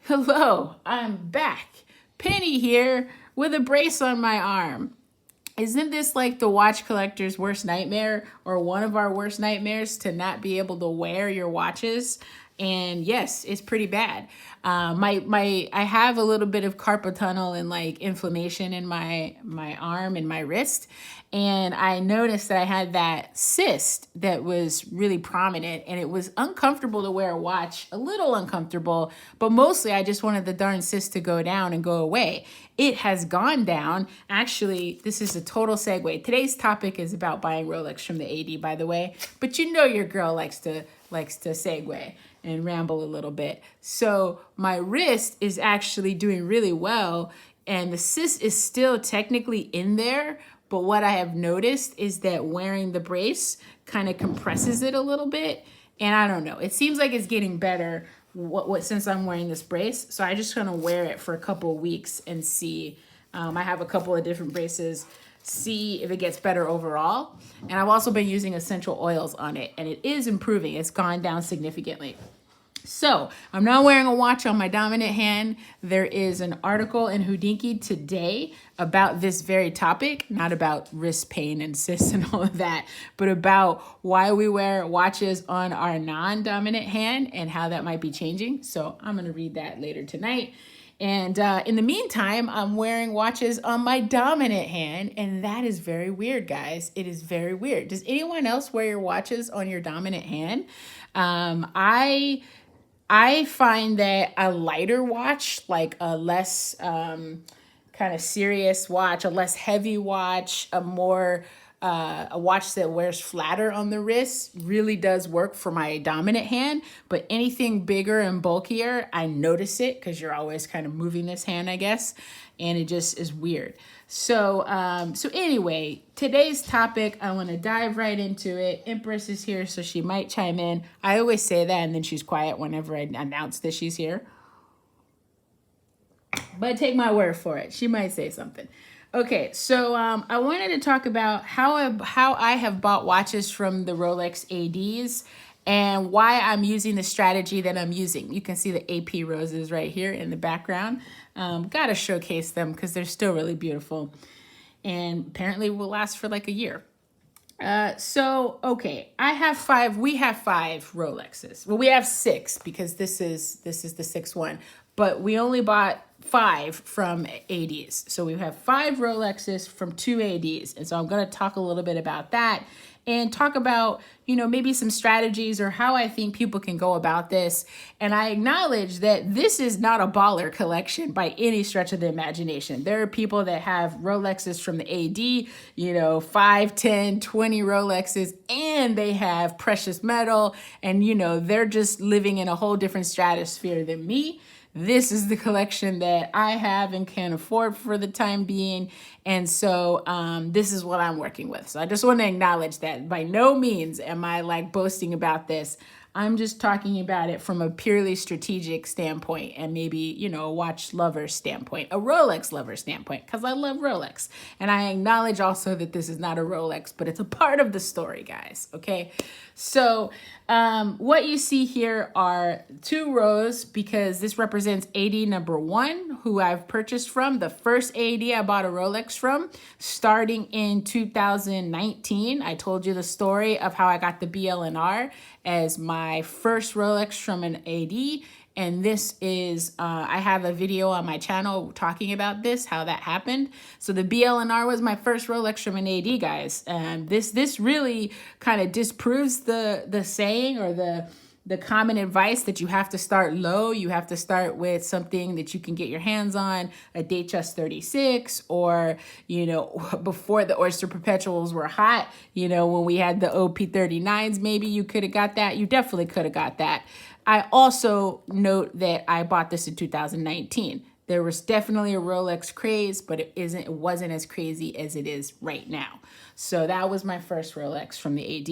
Hello, I'm back. Penny here with a brace on my arm. Isn't this like the watch collector's worst nightmare, or one of our worst nightmares, to not be able to wear your watches? And yes, it's pretty bad. I have a little bit of carpal tunnel and like inflammation in my arm and my wrist, and I noticed that I had that cyst that was really prominent, and it was uncomfortable to wear a watch, a little uncomfortable, but mostly I just wanted the darn cyst to go down and go away. It has gone down. Actually, this is a total segue. Today's topic is about buying Rolex from the AD, by the way, but you know your girl likes to segue and ramble a little bit. So my wrist is actually doing really well, and the cyst is still technically in there. But what I have noticed is that wearing the brace kind of compresses it a little bit. And I don't know, it seems like it's getting better since I'm wearing this brace. So I just gonna wear it for a couple of weeks and see. I have a couple of different braces, see if it gets better overall. And I've also been using essential oils on it, and it is improving. It's gone down significantly. So I'm not wearing a watch on my dominant hand. There is an article in Houdinki today about this very topic, not about wrist pain and cysts and all of that, but about why we wear watches on our non-dominant hand and how that might be changing. So I'm going to read that later tonight. And in the meantime, I'm wearing watches on my dominant hand, and that is very weird, guys. It is very weird. Does anyone else wear your watches on your dominant hand? I find that a lighter watch, like a less kind of serious watch, a less heavy watch, a watch that wears flatter on the wrist, really does work for my dominant hand. But anything bigger and bulkier, I notice it because you're always kind of moving this hand, I guess, and it just is weird. So anyway, today's topic, I want to dive right into it. Empress is here, so she might chime in. I always say that, and then she's quiet whenever I announce that she's here. But take my word for it, she might say something. Okay, so I wanted to talk about how I have bought watches from the Rolex ADs and why I'm using the strategy that I'm using. You can see the AP roses right here in the background. Gotta showcase them because they're still really beautiful, and apparently will last for like a year. Okay, we have five Rolexes. Well, we have six because this is the sixth one, but we only bought five from ADs. So we have five Rolexes from two ADs. And so I'm going to talk a little bit about that and talk about, maybe some strategies or how I think people can go about this. And I acknowledge that this is not a baller collection by any stretch of the imagination. There are people that have Rolexes from the AD, 5, 10, 20 Rolexes, and they have precious metal, and, they're just living in a whole different stratosphere than me. This is the collection that I have and can afford for the time being. And so this is what I'm working with. So I just want to acknowledge that by no means am I like boasting about this. I'm just talking about it from a purely strategic standpoint and maybe, a watch lover standpoint, a Rolex lover standpoint, because I love Rolex. And I acknowledge also that this is not a Rolex, but it's a part of the story, guys. Okay. So what you see here are two rows because this represents AD number 1, who I've purchased from. The first AD I bought a Rolex from starting in 2019. I told you the story of how I got the BLNR as my first Rolex from an AD. And this is, I have a video on my channel talking about this, how that happened. So the BLNR was my first Rolex from an AD, guys. And this really kind of disproves the saying or the common advice that you have to start low. You have to start with something that you can get your hands on, a Datejust 36, or, before the Oyster Perpetuals were hot, when we had the OP39s, maybe you could have got that. You definitely could have got that. I also note that I bought this in 2019. There was definitely a Rolex craze, but it wasn't as crazy as it is right now. So that was my first Rolex from the AD.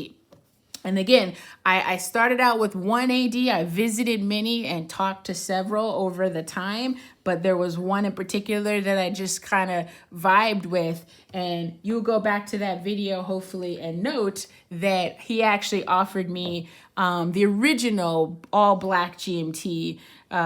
And again, I started out with one AD. I visited many and talked to several over the time, but there was one in particular that I just kind of vibed with. And you'll go back to that video, hopefully, and note that he actually offered me the original all black GMT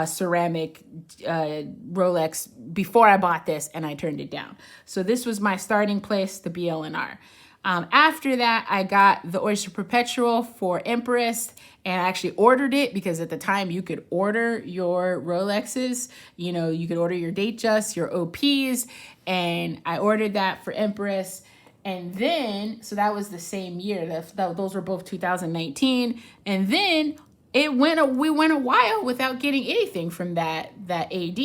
ceramic Rolex before I bought this, and I turned it down. So this was my starting place, the BLNR. After that, I got the Oyster Perpetual for Empress, and I actually ordered it because at the time you could order your Rolexes. You know, you could order your Datejust, your OPs, and I ordered that for Empress. And then, so that was the same year. Those were both 2019. And then we went a while without getting anything from that AD.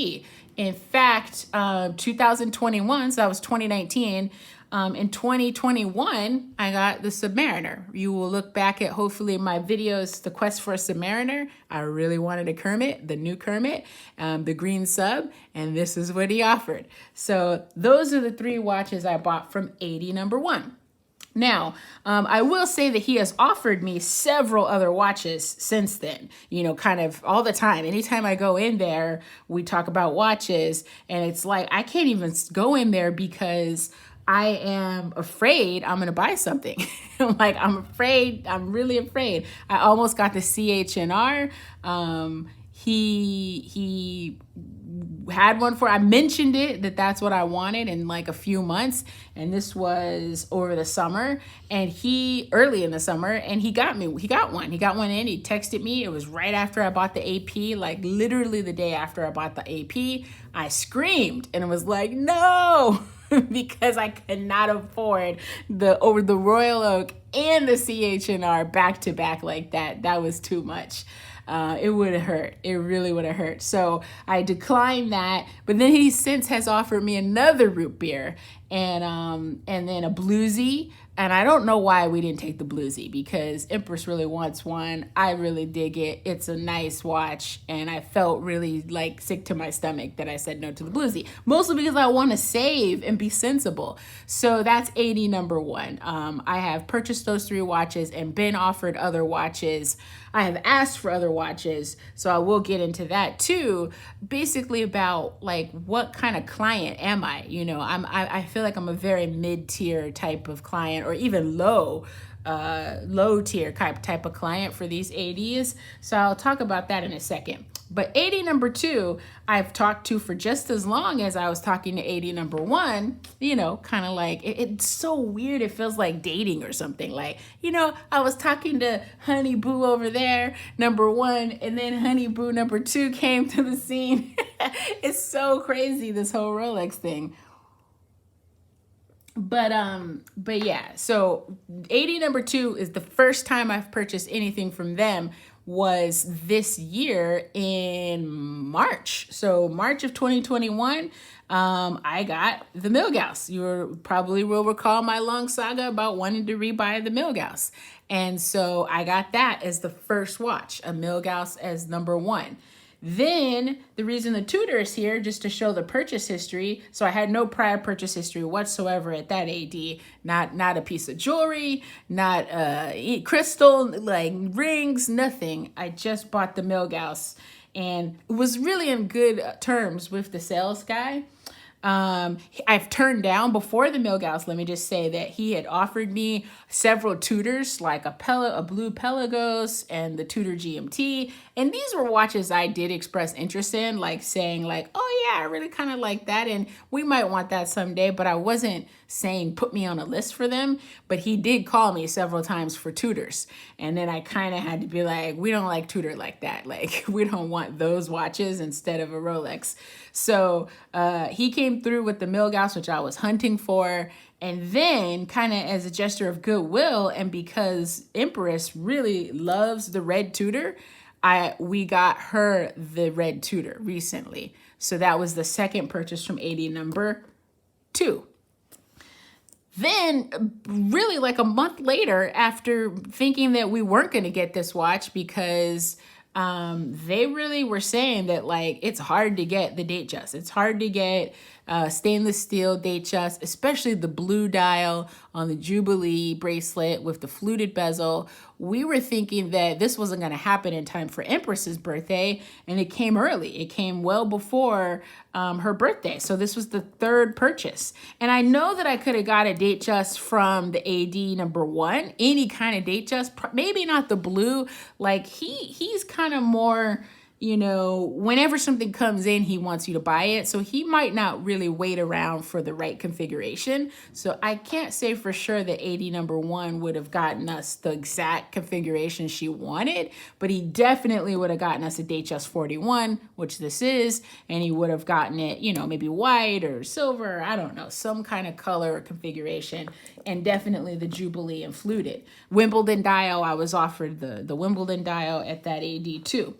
In fact, 2021, so that was 2019. In 2021, I got the Submariner. You will look back at hopefully my videos, the quest for a Submariner. I really wanted a Kermit, the new Kermit, the green sub, and this is what he offered. So those are the 3 watches I bought from 80 number 1. Now, I will say that he has offered me several other watches since then, you know, kind of all the time. Anytime I go in there, we talk about watches, and it's like I can't even go in there because I am afraid I'm going to buy something. I'm afraid. I'm really afraid. I almost got the CH&R. He had one I mentioned it, that's what I wanted in like a few months. And this was over the summer, and early in the summer, and he got one. He got one in, he texted me. It was right after I bought the AP, like literally the day after I bought the AP. I screamed and it was like, no, because I could not afford the Royal Oak and the CH&R back to back like that. That was too much. It would have hurt. It really would have hurt. So I declined that. But then he since has offered me another root beer and then a bluesy. And I don't know why we didn't take the bluesy, because Empress really wants one. I really dig it. It's a nice watch, and I felt really like sick to my stomach that I said no to the bluesy, mostly because I want to save and be sensible. So that's 80 number 1. I have purchased those 3 watches and been offered other watches. I have asked for other watches, so I will get into that too. Basically about like what kind of client am I? You know, I feel like I'm a very mid-tier type of client, or even low tier type of client for these ADs. So I'll talk about that in a second. But 80 number 2, I've talked to for just as long as I was talking to 80 number 1, you know, kind of like, it's so weird. It feels like dating or something. Like, you know, I was talking to Honey Boo over there, number 1, and then Honey Boo number 2 came to the scene. It's so crazy, this whole Rolex thing. But yeah, so 80 number 2 is the first time I've purchased anything from them, was this year in March. So March of 2021, I got the Milgauss. You probably will recall my long saga about wanting to rebuy the Milgauss. And so I got that as the first watch, a Milgauss as number 1. Then the reason the Tudor is here, just to show the purchase history. So I had no prior purchase history whatsoever at that AD. Not a piece of jewelry, not crystal, like rings, nothing. I just bought the Milgauss and was really in good terms with the sales guy. I've turned down before the Milgauss. Let me just say that he had offered me several Tudors, like a blue Pelagos and the Tudor GMT. And these were watches I did express interest in, like saying like, oh yeah, I really kind of like that. And we might want that someday, but I wasn't saying put me on a list for them. But he did call me several times for Tudors. And then I kind of had to be like, we don't like Tudor like that. Like we don't want those watches instead of a Rolex. So he came through with the Milgauss, which I was hunting for. And then kind of as a gesture of goodwill, and because Empress really loves the red Tudor, we got her the red Tudor recently. So that was the second purchase from 80 number 2. Then really like a month later, after thinking that we weren't going to get this watch because they really were saying that like it's hard to get the Datejust. It's hard to get stainless steel Datejust, especially the blue dial on the Jubilee bracelet with the fluted bezel. We were thinking that this wasn't going to happen in time for Empress's birthday, and it came early. It came well before her birthday. So this was the third purchase. And I know that I could have got a Datejust from the AD number 1, any kind of Datejust, maybe not the blue. Like he's kind of more, you know, whenever something comes in, he wants you to buy it. So he might not really wait around for the right configuration. So I can't say for sure that AD number 1 would have gotten us the exact configuration she wanted, but he definitely would have gotten us a Datejust 41, which this is, and he would have gotten it, you know, maybe white or silver, I don't know, some kind of color or configuration, and definitely the Jubilee and fluted. Wimbledon dial, I was offered the Wimbledon dial at that AD too.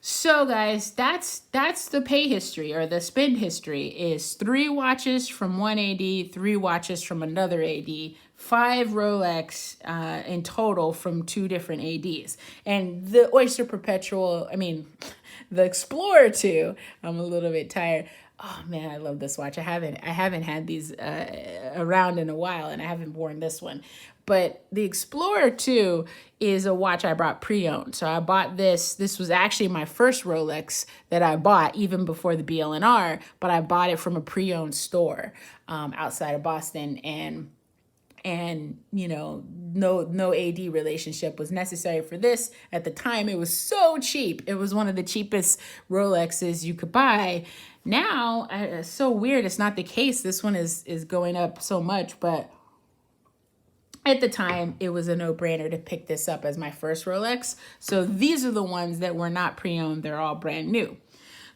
So guys, that's the pay history, or the spend history, is 3 watches from one AD, 3 watches from another AD, 5 Rolex in total from 2 different ADs. And the Oyster Perpetual, I mean, the Explorer 2, I'm a little bit tired. Oh man, I love this watch. I haven't had these around in a while, and I haven't worn this one. But the Explorer 2 is a watch I bought pre-owned. So I bought this. This was actually my first Rolex that I bought, even before the BLNR, but I bought it from a pre-owned store outside of Boston. And you know, no AD relationship was necessary for this. At the time, it was so cheap. It was one of the cheapest Rolexes you could buy. Now, it's so weird. It's not the case. This one is going up so much, but at the time, it was a no-brainer to pick this up as my first Rolex. So these are the ones that were not pre-owned. They're all brand new.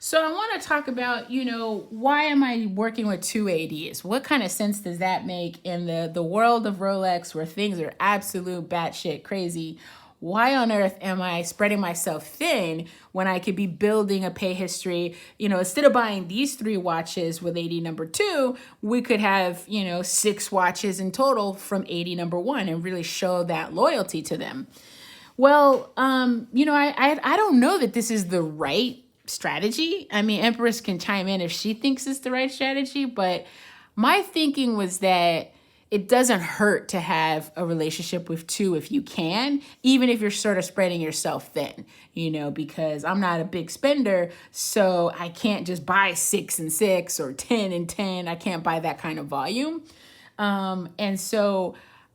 So I want to talk about, you know, why am I working with 2 ADs? What kind of sense does that make in the world of Rolex, where things are absolute batshit crazy? Why on earth am I spreading myself thin when I could be building a pay history? You know, instead of buying these 3 watches with AD number 2, we could have, you know, 6 watches in total from AD number 1 and really show that loyalty to them. Well, you know, I don't know that this is the right strategy. I mean, Empress can chime in if she thinks it's the right strategy, but my thinking was that it doesn't hurt to have a relationship with 2 if you can, even if you're sort of spreading yourself thin, you know, because I'm not a big spender, so I can't just buy 6 and 6 or 10 and 10. I can't buy that kind of volume. And so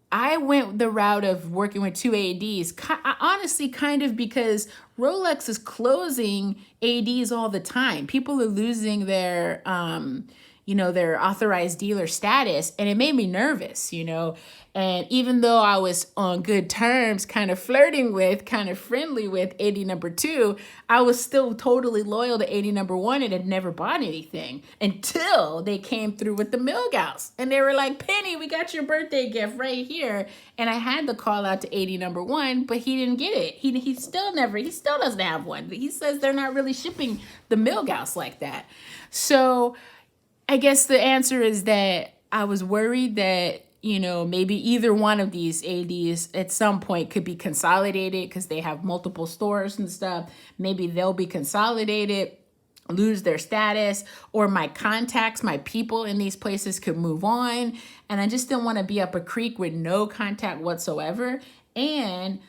I went the route of working with 2 ADs, honestly, kind of because Rolex is closing ADs all the time. People are losing their, you know, their authorized dealer status, and it made me nervous, you know. And even though I was on good terms, kind of flirting with, kind of friendly with AD number 2, I was still totally loyal to AD number 1 and had never bought anything until they came through with the Milgauss. And they were like, Penny, we got your birthday gift right here. And I had to call out to AD number 1, but he didn't get it. He still doesn't have one. He says they're not really shipping the Milgauss like that. So I guess the answer is that I was worried that, you know, maybe either one of these ADs at some point could be consolidated because they have multiple stores and stuff. Maybe they'll be consolidated, lose their status, or my contacts, my people in these places could move on. And I just didn't want to be up a creek with no contact whatsoever. And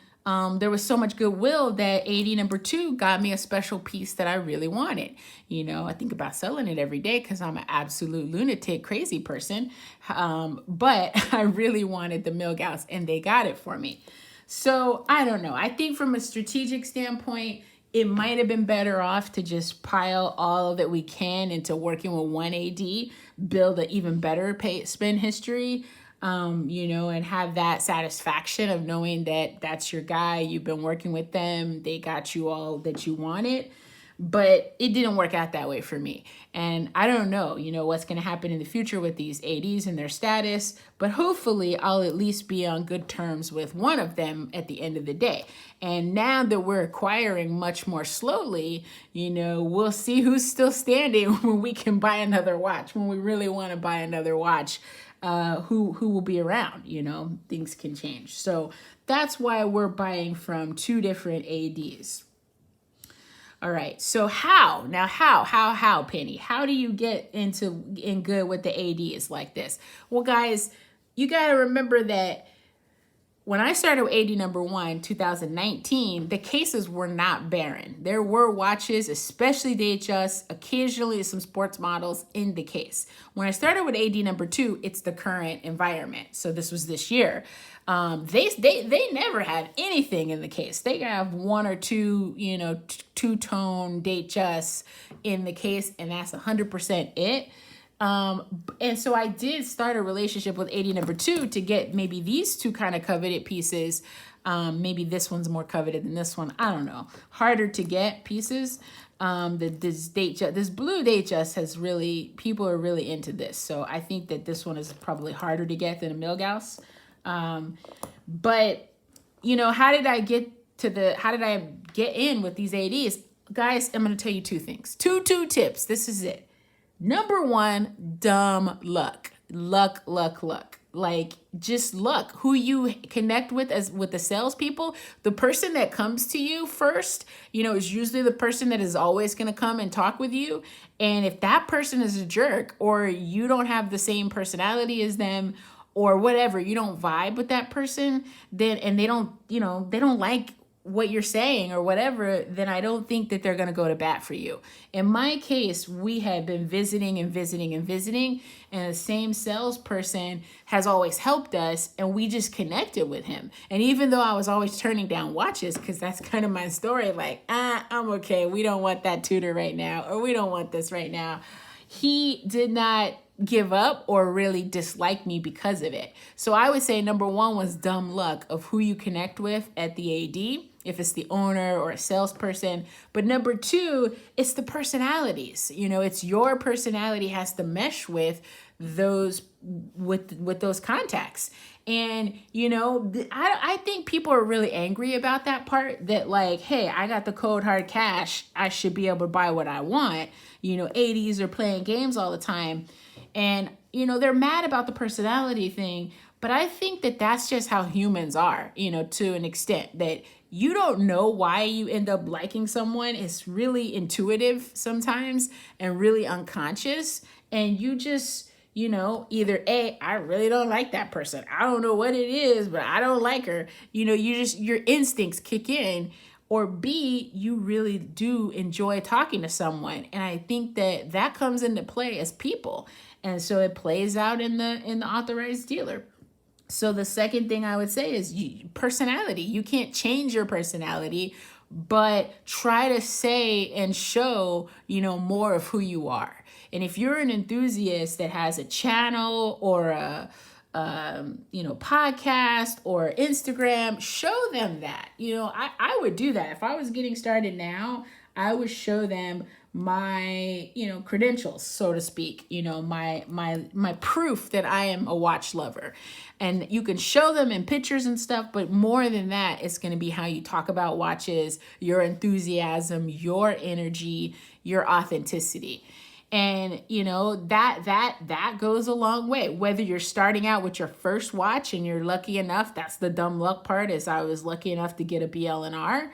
there was so much goodwill that AD number 2 got me a special piece that I really wanted. You know, I think about selling it every day because I'm an absolute lunatic, crazy person. But I really wanted the Milgauss, and they got it for me. So I don't know. I think from a strategic standpoint, it might have been better off to just pile all that we can into working with 1 AD, build an even better spend history, you know, and have that satisfaction of knowing that that's your guy, you've been working with them, they got you all that you wanted. But it didn't work out that way for me. And I don't know, you know, what's going to happen in the future with these ADs and their status, but hopefully I'll at least be on good terms with one of them at the end of the day. And now that we're acquiring much more slowly, you know, we'll see who's still standing when we can buy another watch, when we really want to buy another watch. Who will be around, you know, things can change. So that's why we're buying from 2 different ADs. All right, so how, Penny? How do you get in good with the ADs like this? Well, guys, you got to remember that when I started with AD number 1, 2019, the cases were not barren. There were watches, especially DHS, occasionally some sports models in the case. When I started with AD number 2, it's the current environment. So this was this year. They never had anything in the case. They have one or two, two-tone DHS in the case, and that's 100% it. And so I did start a relationship with AD number 2 to get maybe these two kind of coveted pieces. Maybe this one's more coveted than this one. I don't know. Harder to get pieces. This blue DHS has really, people are really into this. So I think that this one is probably harder to get than a Milgauss. But how did I get in with these ADs? Guys, I'm going to tell you two things. Two tips. This is it. Number 1, dumb luck. Luck. Like, just luck. Who you connect with with the salespeople, the person that comes to you first, is usually the person that is always going to come and talk with you. And if that person is a jerk, or you don't have the same personality as them, or whatever, you don't vibe with that person, and they don't like what you're saying or whatever, then I don't think that they're going to go to bat for you. In my case, we had been visiting, and the same salesperson has always helped us, and we just connected with him. And even though I was always turning down watches, because that's kind of my story, like, I'm okay, we don't want that Tudor right now, or we don't want this right now, he did not give up or really dislike me because of it. So I would say number 1 was dumb luck of who you connect with at the AD, if it's the owner or a salesperson. But number 2, it's the personalities. It's your personality has to mesh with those contacts. And, I think people are really angry about that part, that like, hey, I got the cold hard cash, I should be able to buy what I want. 80s are playing games all the time. And, they're mad about the personality thing, but I think that that's just how humans are, to an extent, that you don't know why you end up liking someone. It's really intuitive sometimes and really unconscious. And you just, either A, I really don't like that person. I don't know what it is, but I don't like her. Your instincts kick in. Or B, you really do enjoy talking to someone. And I think that comes into play as people. And so it plays out in the authorized dealer. So the second thing I would say is personality. You can't change your personality, but try to say and show, more of who you are. And if you're an enthusiast that has a channel or a podcast or Instagram, show them that. I would do that. If I was getting started now, I would show them my, credentials, so to speak, my proof that I am a watch lover. And you can show them in pictures and stuff, but more than that, it's going to be how you talk about watches, your enthusiasm, your energy, your authenticity. And, that goes a long way. Whether you're starting out with your first watch and you're lucky enough, that's the dumb luck part, is I was lucky enough to get a BL&R.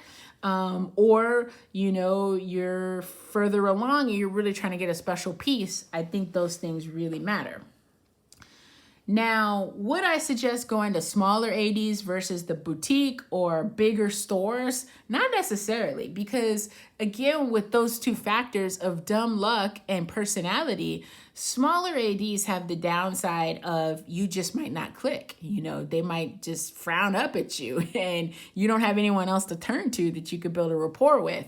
Or, you're further along and you're really trying to get a special piece. I think those things really matter. Now, would I suggest going to smaller ADs versus the boutique or bigger stores? Not necessarily, because again, with those two factors of dumb luck and personality, smaller ADs have the downside of you just might not click. They might just frown up at you and you don't have anyone else to turn to that you could build a rapport with.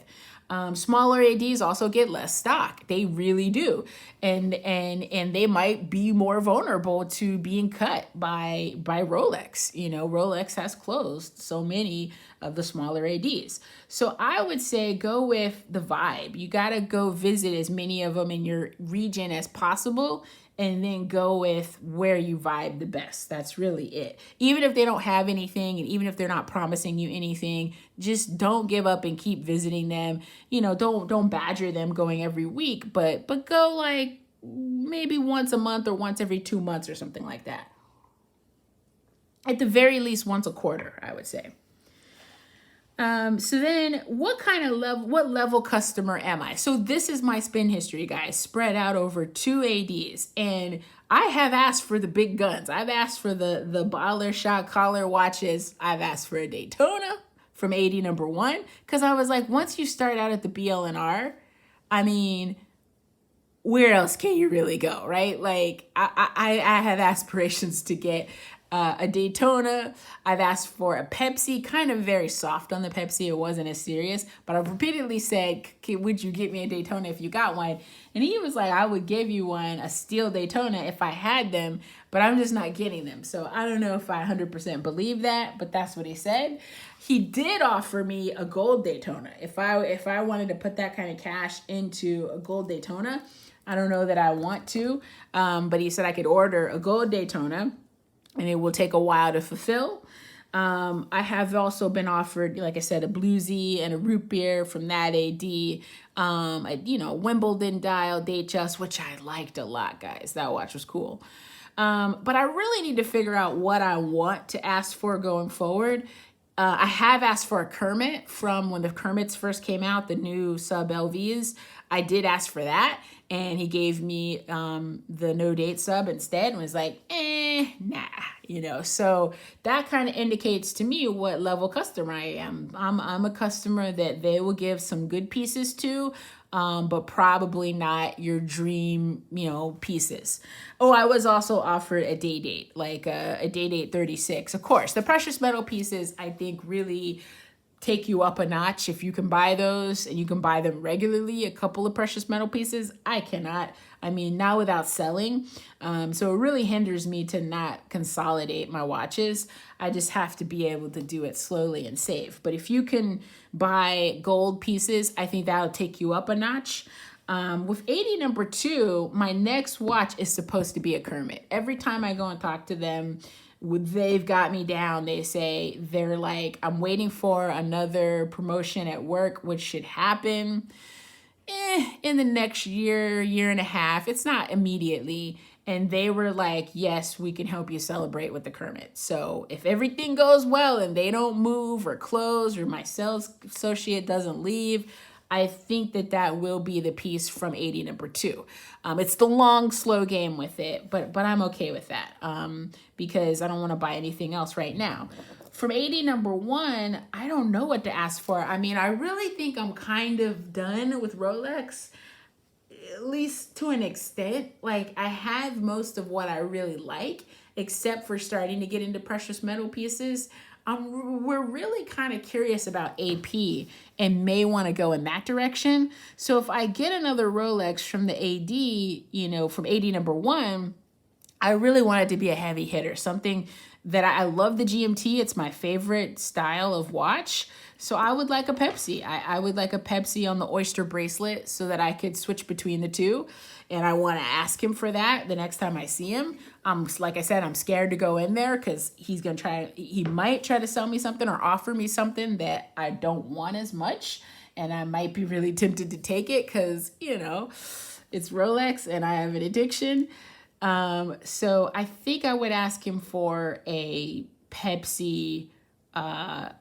Smaller ADs also get less stock. They really do. And they might be more vulnerable to being cut by Rolex. Rolex has closed so many of the smaller ADs. So I would say go with the vibe. You got to go visit as many of them in your region as possible, and then go with where you vibe the best. That's really it. Even if they don't have anything, and even if they're not promising you anything, just don't give up and keep visiting them. Don't badger them going every week, but go like maybe once a month or once every 2 months or something like that. At the very least, once a quarter, I would say. So then what level customer am I? So this is my spin history, guys, spread out over 2 ADs. And I have asked for the big guns. I've asked for the baller shot collar watches. I've asked for a Daytona from AD number 1. Because I was like, once you start out at the BL&R, I mean, where else can you really go, right? Like I have aspirations to get a Daytona. I've asked for a Pepsi, kind of very soft on the Pepsi. It wasn't as serious, but I've repeatedly said, would you get me a Daytona if you got one? And he was like, I would give you one, a steel Daytona if I had them, but I'm just not getting them. So I don't know if I 100% believe that, but that's what he said. He did offer me a gold Daytona. If I wanted to put that kind of cash into a gold Daytona, I don't know that I want to, but he said I could order a gold Daytona and it will take a while to fulfill. I have also been offered, like I said, a bluesy and a root beer from that AD, Wimbledon dial date just, which I liked a lot, guys. That watch was cool. But I really need to figure out what I want to ask for going forward. I have asked for a Kermit from when the Kermits first came out, the new sub LVs. I did ask for that, and he gave me the no date sub instead and was like, nah, So that kind of indicates to me what level customer I am. I'm a customer that they will give some good pieces to, but probably not your dream, pieces. Oh, I was also offered a day date, like a day date 36. Of course, the precious metal pieces, I think, really take you up a notch if you can buy those and you can buy them regularly. A couple of precious metal pieces, I cannot. I mean, not without selling. So it really hinders me to not consolidate my watches. I just have to be able to do it slowly and save. But if you can buy gold pieces, I think that'll take you up a notch. With 80 number 2, my next watch is supposed to be a Kermit. Every time I go and talk to them, they've got me down. They say, they're like, I'm waiting for another promotion at work, which should happen in the next year and a half. It's not immediately. And they were like, yes, we can help you celebrate with the Kermit. So if everything goes well and they don't move or close or my sales associate doesn't leave, I think that will be the piece from 80 number 2. It's the long, slow game with it, but I'm okay with that because I don't want to buy anything else right now. From 80 number 1, I don't know what to ask for. I mean, I really think I'm kind of done with Rolex, at least to an extent. Like, I have most of what I really like, except for starting to get into precious metal pieces. We're really kind of curious about AP and may want to go in that direction. So if I get another Rolex from the AD, from 80 number 1, I really want it to be a heavy hitter, something that I love the GMT. It's my favorite style of watch. So I would like a Pepsi. I would like a Pepsi on the Oyster bracelet so that I could switch between the two. And I want to ask him for that the next time I see him. Like I said, I'm scared to go in there because he might try to sell me something or offer me something that I don't want as much. And I might be really tempted to take it because, it's Rolex and I have an addiction. So I think I would ask him for a Pepsi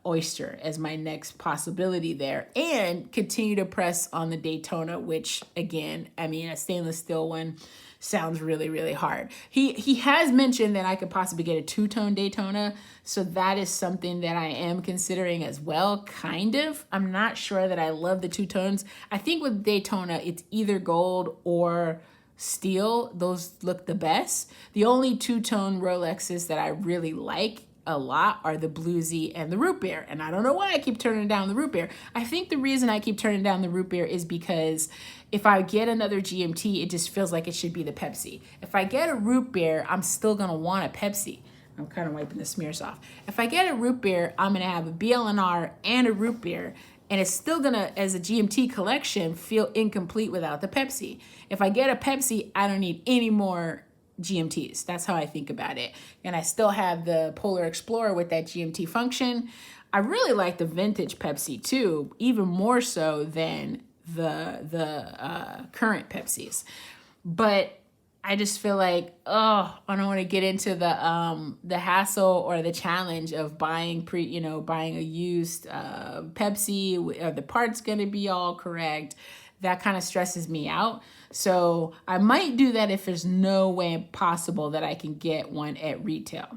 Oyster as my next possibility there, and continue to press on the Daytona, which again, I mean, a stainless steel one sounds really, really hard. He has mentioned that I could possibly get a two-tone Daytona, so that is something that I am considering as well, kind of. I'm not sure that I love the two tones. I think with Daytona, it's either gold or steel. Those look the best. The only two-tone Rolexes that I really like a lot are the bluesy and the root beer. And I don't know why I keep turning down the root beer. I think the reason I keep turning down the root beer is because if I get another GMT, it just feels like it should be the Pepsi. If I get a root beer, I'm still gonna want a Pepsi. I'm kind of wiping the smears off. If I get a root beer, I'm gonna have a BL&R and a root beer, and it's still gonna, as a GMT collection, feel incomplete without the Pepsi. If I get a Pepsi, I don't need any more GMTs. That's how I think about it. And I still have the Polar Explorer with that GMT function. I really like the vintage Pepsi too, even more so than the current Pepsis. But I just feel like, oh, I don't want to get into the hassle or the challenge of buying buying a used Pepsi. Are the parts going to be all correct? That kind of stresses me out. So I might do that if there's no way possible that I can get one at retail.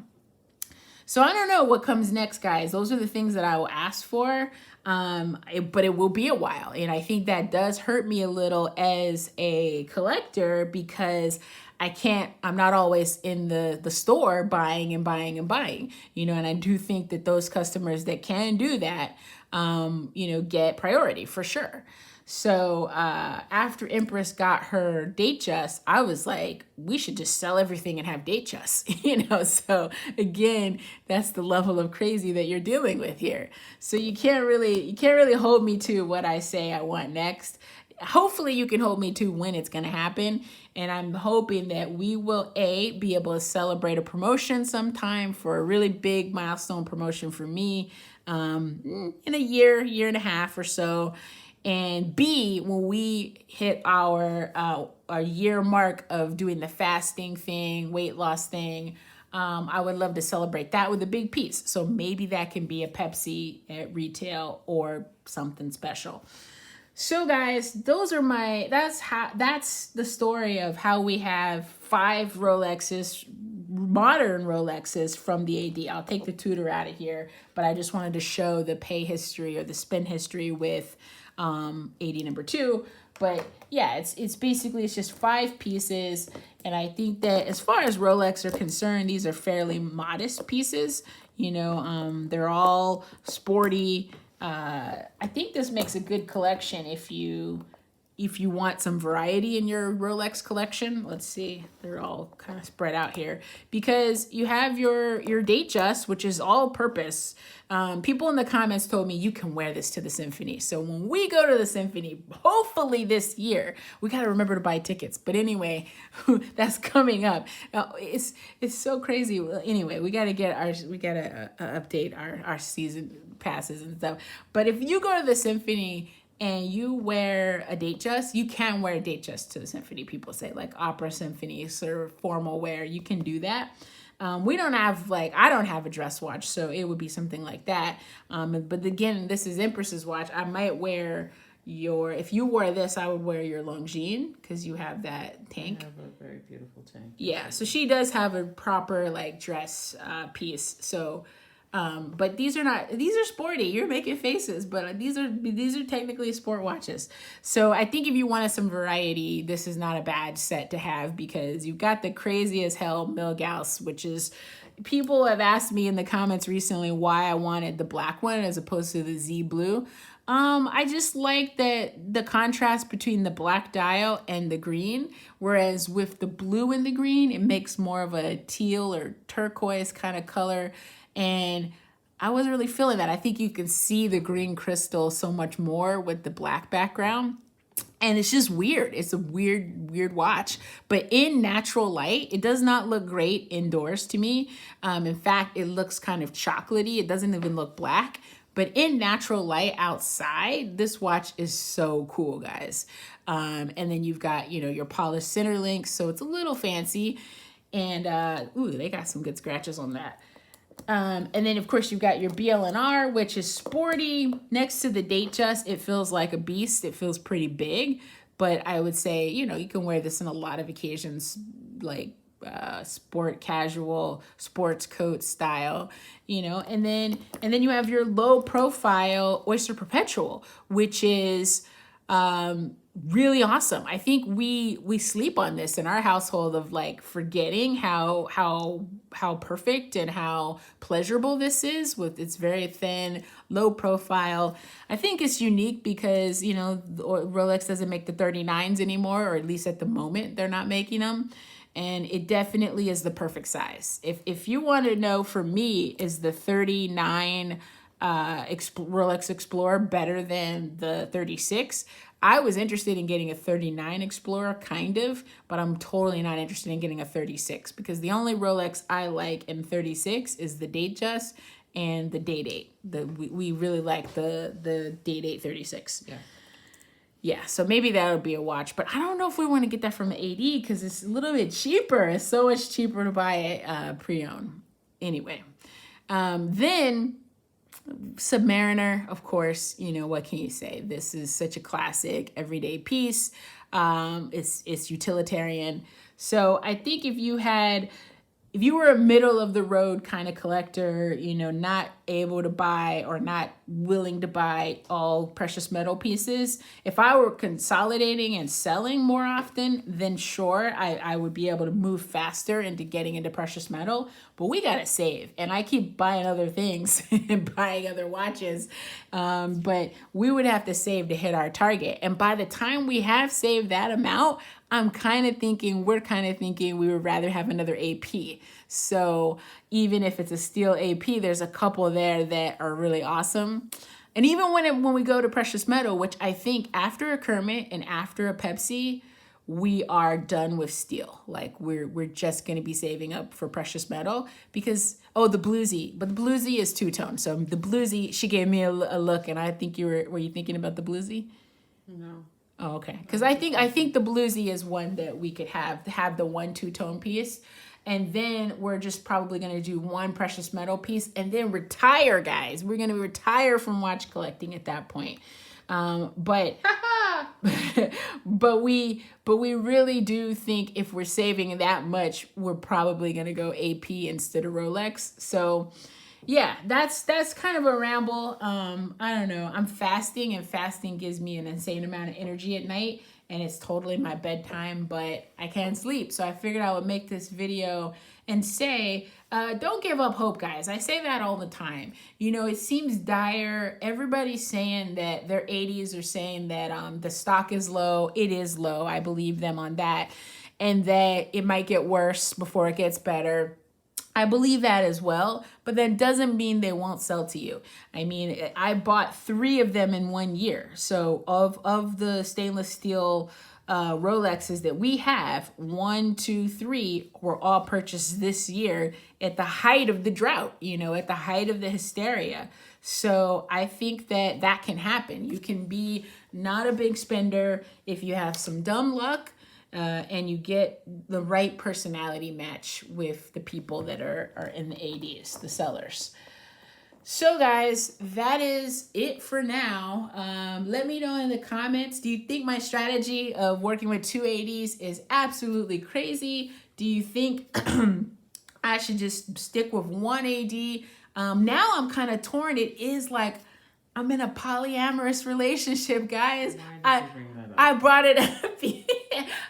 So I don't know what comes next, guys. Those are the things that I will ask for. But it will be a while. And I think that does hurt me a little as a collector because I'm not always in the store buying and buying and buying, and I do think that those customers that can do that, get priority for sure. So after Empress got her Datejust, I was like, we should just sell everything and have Datejust, So again, that's the level of crazy that you're dealing with here. So you can't really hold me to what I say I want next. Hopefully you can hold me to when it's going to happen. And I'm hoping that we will, be able to celebrate a promotion sometime for a really big milestone promotion for me in a year and a half or so. And B, when we hit our year mark of doing the fasting thing, weight loss thing, I would love to celebrate that with a big piece. So maybe that can be a Pepsi at retail or something special. So guys, that's the story of how we have 5 Rolexes, modern Rolexes from the AD. I'll take the Tudor out of here, but I just wanted to show the pay history or the spin history with AD number 2. But yeah, it's basically, it's just 5 pieces. And I think that as far as Rolex are concerned, these are fairly modest pieces. They're all sporty. I think this makes a good collection if you want some variety in your Rolex collection. Let's see, they're all kind of spread out here because you have your Datejust, which is all purpose. People in the comments told me you can wear this to the symphony. So when we go to the symphony, hopefully this year, we got to remember to buy tickets. But anyway, that's coming up. It's so crazy. Anyway, we got to update our season passes and stuff. But if you go to the symphony and you wear a Datejust, you can wear a Datejust to the symphony. People say like opera symphonies or formal wear, you can do that. We don't have I don't have a dress watch, so it would be something like that. But again, this is Empress's watch. I might wear if you wear this, I would wear your Longines because you have that tank. I have a very beautiful tank. Yeah, so she does have a proper dress piece. So but these are sporty. You're making faces, but these are technically sport watches. So I think if you wanted some variety, this is not a bad set to have because you've got the crazy as hell Milgauss, which is, people have asked me in the comments recently why I wanted the black one as opposed to the Z blue. I just like the contrast between the black dial and the green, whereas with the blue and the green, it makes more of a teal or turquoise kind of color. And I wasn't really feeling that. I think you can see the green crystal so much more with the black background. And it's just weird. It's a weird watch. But in natural light, it does not look great indoors to me. In fact, it looks kind of chocolatey. It doesn't even look black. But in natural light outside, this watch is so cool, guys. And then you've got, your polished center links. So it's a little fancy. And, they got some good scratches on that. And then, of course, you've got your BLNR, which is sporty. Next to the Datejust, it feels like a beast. It feels pretty big. But I would say, you can wear this in a lot of occasions, like sport casual, sports coat style, And then you have your low profile Oyster Perpetual, which is really awesome. I think we sleep on this in our household of forgetting how perfect and how pleasurable this is with its very thin, low profile. I think it's unique because, Rolex doesn't make the 39s anymore, or at least at the moment they're not making them. And it definitely is the perfect size. If you want to know, for me, is the 39 Rolex Explorer better than the 36? I was interested in getting a 39 Explorer, kind of, but I'm totally not interested in getting a 36 because the only Rolex I like in 36 is the Datejust and the Date 8. We really like the Date 8 36. Yeah. Yeah, so maybe that would be a watch, but I don't know if we want to get that from AD because it's a little bit cheaper. It's so much cheaper to buy it pre-owned. Anyway, then Submariner, of course, you know, what can you say? This is such a classic everyday piece. It's utilitarian. So I think if you were a middle of the road kind of collector, you know, not able to buy or not willing to buy all precious metal pieces, if I were consolidating and selling more often, then sure, I would be able to move faster into getting into precious metal. But we got to save. And I keep buying other things and buying other watches. But we would have to save to hit our target. And by the time we have saved that amount, we're kind of thinking we would rather have another AP. So even if it's a steel AP, there's a couple there that are really awesome. And even when we go to precious metal, which I think after a Kermit and after a Pepsi, we are done with steel. Like we're just going to be saving up for precious metal because, the Bluesy, but the Bluesy is two-tone. So the Bluesy, she gave me a look, and I think were you thinking about the Bluesy? No. Oh, okay. Because I think the Bluesy is one that we could have the 1 2-tone piece. And then we're just probably going to do one precious metal piece and then retire, guys. We're going to retire from watch collecting at that point. But we really do think if we're saving that much, we're probably going to go AP instead of Rolex. So yeah, that's kind of a ramble. I don't know. I'm fasting, and fasting gives me an insane amount of energy at night, and it's totally my bedtime, but I can't sleep. So I figured I would make this video and say, don't give up hope, guys. I say that all the time. You know, it seems dire. Everybody's saying that their 80s are saying that the stock is low. It is low. I believe them on that. And that it might get worse before it gets better. I believe that as well, but that doesn't mean they won't sell to you. I mean, I bought 3 of them in 1 year. So of the stainless steel Rolexes that we have, 1, 2, 3 were all purchased this year at the height of the drought, you know, at the height of the hysteria. So I think that can happen. You can be not a big spender if you have some dumb luck. And you get the right personality match with the people that are in the 80s, the sellers. So guys, that is it for now. Let me know in the comments, do you think my strategy of working with 2 80s is absolutely crazy? Do you think I should just stick with 1 AD? Now I'm kind of torn. It is like I'm in a polyamorous relationship, guys. I brought it up.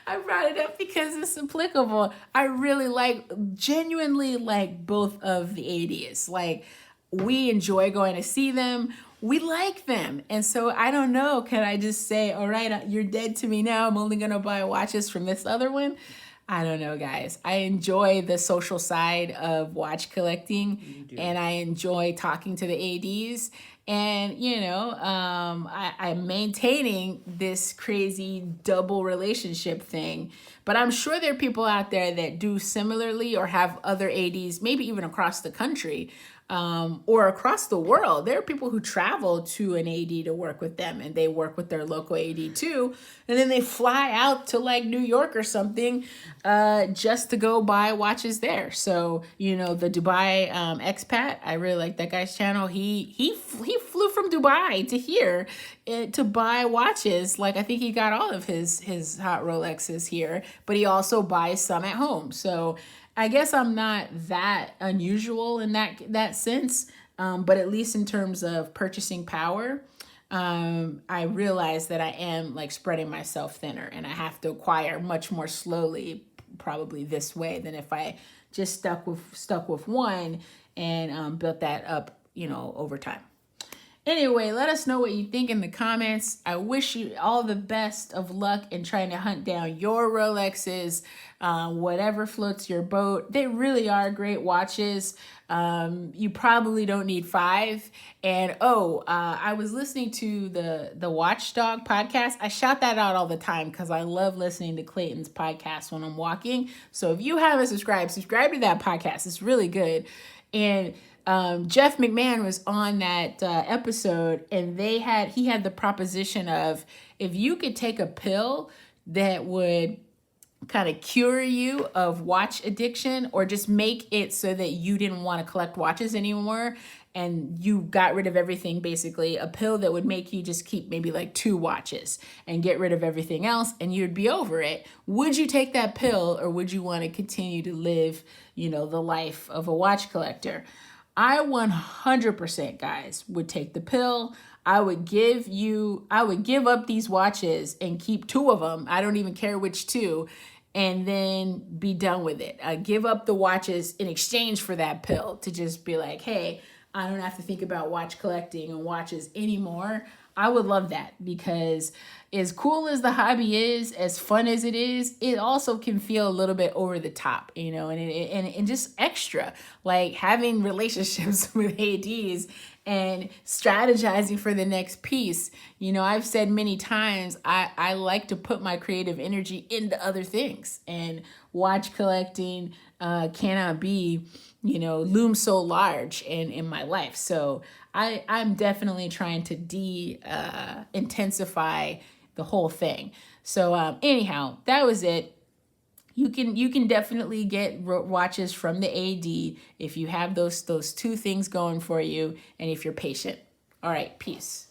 I brought it up because it's applicable. I really genuinely like both of the 80s. Like, we enjoy going to see them. We like them. And so I don't know, can I just say, all right, you're dead to me now. I'm only going to buy watches from this other one. I don't know, guys. I enjoy the social side of watch collecting, and I enjoy talking to the ADs. And, you know, I'm maintaining this crazy double relationship thing. But I'm sure there are people out there that do similarly or have other ADs, maybe even across the country. Or across the world. There are people who travel to an AD to work with them, and they work with their local AD too. And then they fly out to like New York or something just to go buy watches there. So, you know, the Dubai expat, I really like that guy's channel. He flew from Dubai to here to buy watches. Like, I think he got all of his hot Rolexes here, but he also buys some at home. So I guess I'm not that unusual in that sense, but at least in terms of purchasing power, I realize that I am like spreading myself thinner, and I have to acquire much more slowly, probably this way, than if I just stuck with one and built that up, you know, over time. Anyway, let us know what you think in the comments. I wish you all the best of luck in trying to hunt down your Rolexes, whatever floats your boat. They really are great watches. You probably don't need 5. And I was listening to the Watchdog podcast. I shout that out all the time because I love listening to Clayton's podcast when I'm walking. So if you haven't subscribed to that podcast. It's really good. And Jeff McMahon was on that episode, and he had the proposition of if you could take a pill that would kind of cure you of watch addiction, or just make it so that you didn't want to collect watches anymore and you got rid of everything, basically a pill that would make you just keep maybe like 2 watches and get rid of everything else and you'd be over it, would you take that pill, or would you want to continue to live, the life of a watch collector? I 100%, guys, would take the pill. I would give up these watches and keep 2 of them. I don't even care which 2, and then be done with it. I give up the watches in exchange for that pill, to just be like, hey, I don't have to think about watch collecting and watches anymore. I would love that, because as cool as the hobby is, as fun as it is, it also can feel a little bit over the top, and just extra, like having relationships with ADs and strategizing for the next piece. I've said many times, I like to put my creative energy into other things, and watch collecting cannot be, loom so large in my life. So I'm definitely trying to intensify the whole thing. So anyhow, that was it. You can definitely get watches from the AD if you have those 2 things going for you, and if you're patient. All right, peace.